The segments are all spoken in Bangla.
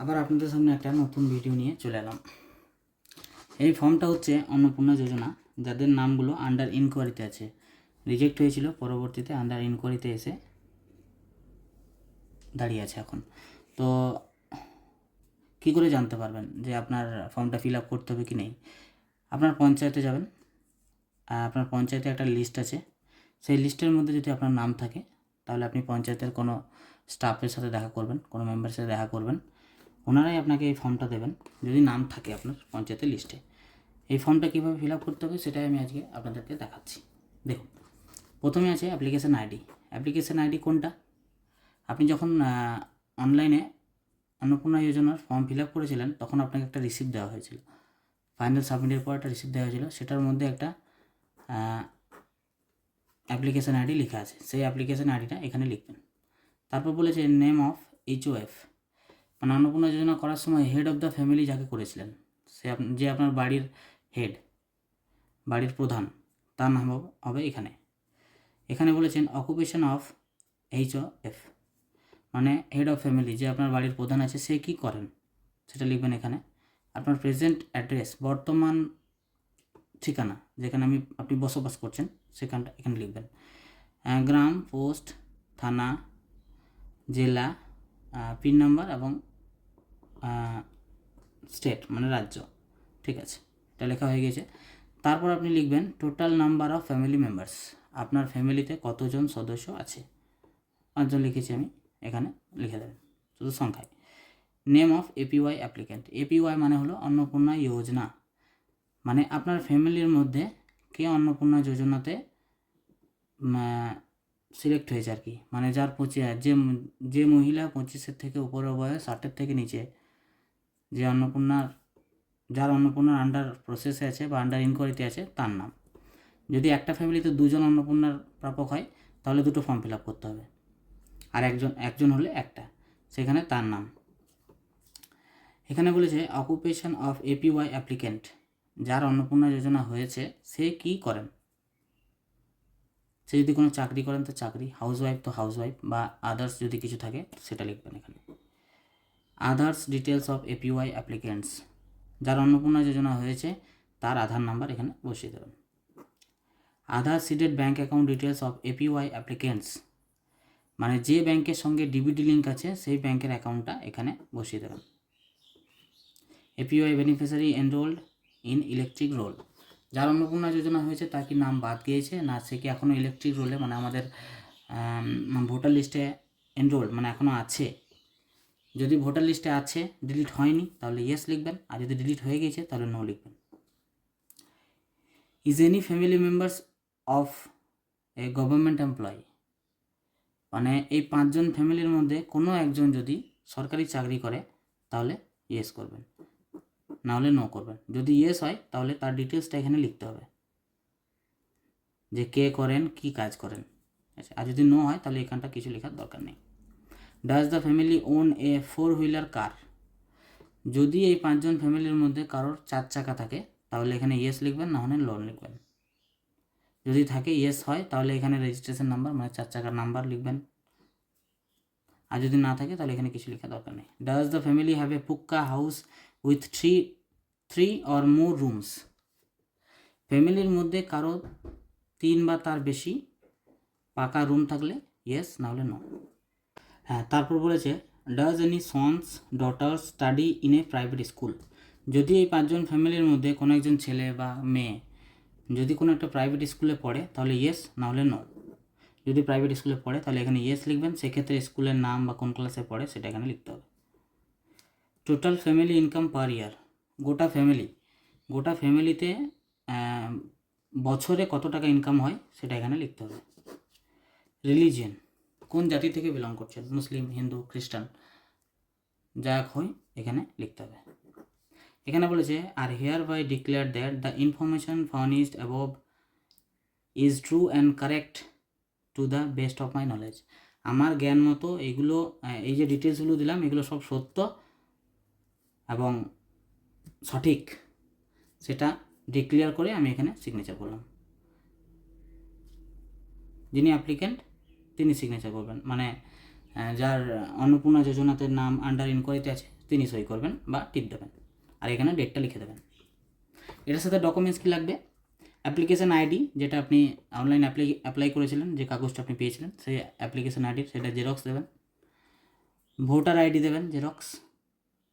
আবার আপনাদের সামনে একটা নতুন ভিডিও নিয়ে চলে এলাম। এই ফর্মটা হচ্ছে অন্নপূর্ণা যোজনা, যাদের নামগুলো আন্ডার ইনকোয়ারিতে আছে, রিজেক্ট হয়েছিল, পরবর্তীতে আন্ডার ইনকোয়ারিতে এসে দাঁড়িয়ে আছে এখন। তো কী করে জানতে পারবেন যে আপনার ফর্মটা ফিল আপ করতে হবে কি নেই? আপনার পঞ্চায়েতে যাবেন, আপনার পঞ্চায়েতে একটা লিস্ট আছে, সেই লিস্টের মধ্যে যদি আপনার নাম থাকে তাহলে আপনি পঞ্চায়েতের কোনো স্টাফের সাথে দেখা করবেন, কোনো মেম্বারের সাথে দেখা করবেন, ওনারাই আপনাকে এই ফর্মটা দেবেন যদি নাম থাকে আপনার পঞ্চায়েতের লিস্টে। এই ফর্মটা কীভাবে ফিল আপ করতে হবে সেটাই আমি আজকে আপনাদেরকে দেখাচ্ছি। দেখুন, প্রথমে আছে অ্যাপ্লিকেশান আইডি। অ্যাপ্লিকেশান আইডি কোনটা? আপনি যখন অনলাইনে অন্নপূর্ণা যোজনার ফর্ম ফিল আপ করেছিলেন তখন আপনাকে একটা রিসিপ্ট দেওয়া হয়েছিল, ফাইনাল সাবমিটের পর একটা রিসিপ্ট দেওয়া হয়েছিল, সেটার মধ্যে একটা অ্যাপ্লিকেশান আইডি লেখা আছে, সেই অ্যাপ্লিকেশান আইডিটা এখানে লিখবেন। তারপর বলেছে নেম অফ HOF, মানে অন্নপূর্ণা যোজনা করার সময় হেড অফ দ্য ফ্যামিলি যাকে করেছিলেন, যে আপনার বাড়ির হেড, বাড়ির প্রধান, তার নাম হবে এখানে। এখানে বলেছেন অকুপেশন অফ HOF, মানে হেড অফ ফ্যামিলি, যে আপনার বাড়ির প্রধান আছে সে কী করেন সেটা লিখবেন এখানে। আপনার প্রেজেন্ট অ্যাড্রেস, বর্তমান ঠিকানা যেখানে আপনি বসবাস করছেন সেখানটা এখানে লিখবেন। গ্রাম, পোস্ট, থানা, জেলা, পিন নাম্বার এবং স্টেট মানে রাজ্য। ঠিক আছে, এটা লেখা হয়ে গেছে। তারপর আপনি লিখবেন total number of family members, আপনার ফ্যামিলিতে কতজন সদস্য আছে। 5 জন লিখেছি আমি, এখানে লিখে দেবেন শুধু সংখ্যায়। Name of APY applicant, APY মানে হলো অন্নপূর্ণা যোজনা, মানে আপনার ফ্যামিলির মধ্যে কে অন্নপূর্ণা যোজনাতে সিলেক্ট হয়েছে আর কি, মানে যার যে মহিলা 25-এর থেকে উপরে বয়স, 60-এর থেকে নিচে, যার অন্নপূর্ণার আন্ডার প্রসেসে আছে বা আন্ডার ইনকোয়ারিতে আছে তার নাম। যদি একটা ফ্যামিলিতে 2 জন অন্নপূর্ণার প্রাপক হয় তাহলে 2টো ফর্ম ফিল আপ করতে হবে, আর একজন হলে একটা, সেখানে তার নাম। এখানে বলেছে অকুপেশন অফ APY অ্যাপ্লিক্যান্ট, যার অন্নপূর্ণা যোজনা হয়েছে সে কি করেন। সে যদি কোনো চাকরি করেন তো চাকরি, হাউসওয়াইফ তো হাউসওয়াইফ, বা আদার্স যদি কিছু থাকে সেটা লিখবেন এখানে। Others details of APY applicants, যার অন্নপূর্ণা যোজনা হয়েছে তার আধার নাম্বার এখানে বসিয়ে দেবেন। Aadhaar seeded bank account details of APY applicants, মানে যে ব্যাংকের সঙ্গে DBT লিঙ্ক আছে সেই ব্যাংকের অ্যাকাউন্টটা এখানে বসিয়ে দেবেন। APY beneficiary enrolled in electric roll, যার অন্নপূর্ণা যোজনা হয়েছে তার কি নাম বাদ গিয়েছে না, সে কি এখনও ইলেকট্রিক রোলে মানে আমাদের ভোটার লিস্টে এনরোল মানে এখনও আছে। যদি ভোটার লিস্টে আছে, ডিলিট হয়নি, তাহলে ইয়েস লিখবেন, আর যদি ডিলিট হয়ে গেছে তাহলে নো লিখবেন। Is any family members of a government employee, মানে এই 5 জন ফ্যামিলির মধ্যে কোনো একজন যদি সরকারি চাকরি করে তাহলে ইয়েস করবেন, নাহলে নো করবেন। যদি ইয়েস হয় তাহলে তার ডিটেলসটা এখানে লিখতে হবে, যে কে করেন, কি কাজ করেন। আচ্ছা, আর যদি নো হয় তাহলে এখানটা কিছু লেখার দরকার নেই। ডাজ দ্য ফ্যামিলি ওন এ 4-হুইলার কার, যদি এই 5 জন ফ্যামিলির মধ্যে কারোর 4 চাকা থাকে তাহলে এখানে ইয়েস লিখবেন, না হলে নো লিখবেন। যদি থাকে, ইয়েস হয়, তাহলে এখানে রেজিস্ট্রেশন নাম্বার মানে 4 চাকার নাম্বার লিখবেন, আর যদি না থাকে তাহলে এখানে কিছু লেখা দরকার নেই। Does the family have a pukka house with three or more rooms, ফ্যামিলির মধ্যে কারো 3 বা তার বেশি পাকা রুম থাকলে ইয়েস, না হলে নো। হ্যাঁ, তারপর বলেছে does any sons daughters study in a private school, যদি এই 5 জন ফ্যামিলির মধ্যে কোনো একজন ছেলে বা মেয়ে যদি কোনো একটা প্রাইভেট স্কুলে পড়ে তাহলে ইয়েস, না হলে নো। যদি প্রাইভেট স্কুলে পড়ে তাহলে এখানে ইয়েস লিখবেন, সেক্ষেত্রে স্কুলের নাম বা কোন ক্লাসে পড়ে সেটা এখানে লিখতে হবে। টোটাল ফ্যামিলি ইনকাম পার ইয়ার, গোটা ফ্যামিলিতে বছরে কত টাকা ইনকাম হয় সেটা এখানে লিখতে হবে। রিলিজিয়ন, কোন জাতি থেকে বিলং করছেন, মুসলিম, হিন্দু, খ্রিস্টান, যা হয় এখানে লিখতে হবে। এখানে বলেছে আর hereby declare that the information furnished above is true and correct to the best of my knowledge, আমার জ্ঞান মতো এইগুলো, এই যে ডিটেলসগুলো দিলাম এগুলো সব সত্য এবং সঠিক, সেটা ডিক্লেয়ার করে আমি এখানে সিগনেচার করলাম। যিনি অ্যাপ্লিক্যান্ট তিনি সিগনেচার করবেন, মানে যার অন্নপূর্ণা যোজনাতে নাম আন্ডার ইনকোয়ারিতে আছে তিনি সই করবেন বা টিপ দেবেন, আর এখানে ডেটটা লিখে দেবেন। এটার সাথে ডকুমেন্টস কী লাগবে? অ্যাপ্লিকেশান আইডি, যেটা আপনি অনলাইন অ্যাপ্লাই করেছিলেন, যে কাগজটা আপনি পেয়েছিলেন সেই অ্যাপ্লিকেশান আইডির সেটা জেরক্স দেবেন, ভোটার আইডি দেবেন জেরক্স,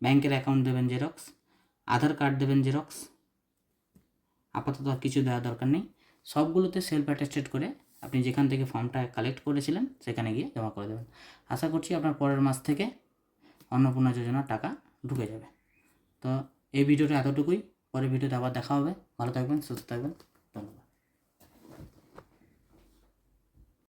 ব্যাংকের অ্যাকাউন্ট দেবেন জেরক্স, আধার কার্ড দেবেন জেরক্স। আপাতত আর কিছু দেওয়ার দরকার নেই, সবগুলোতে সেলফ অ্যাটেস্টেড করে আপনি যেখান থেকে ফর্মটা কালেক্ট করেছিলেন সেখানে গিয়ে জমা করে দেবেন। আশা করছি আপনার পরের মাস থেকে অন্নপূর্ণা যোজনার টাকা ঢুকে যাবে। তো এই ভিডিওটা এতটুকুই, পরের ভিডিওতে আবার দেখা হবে। ভালো থাকবেন, সুস্থ থাকবেন।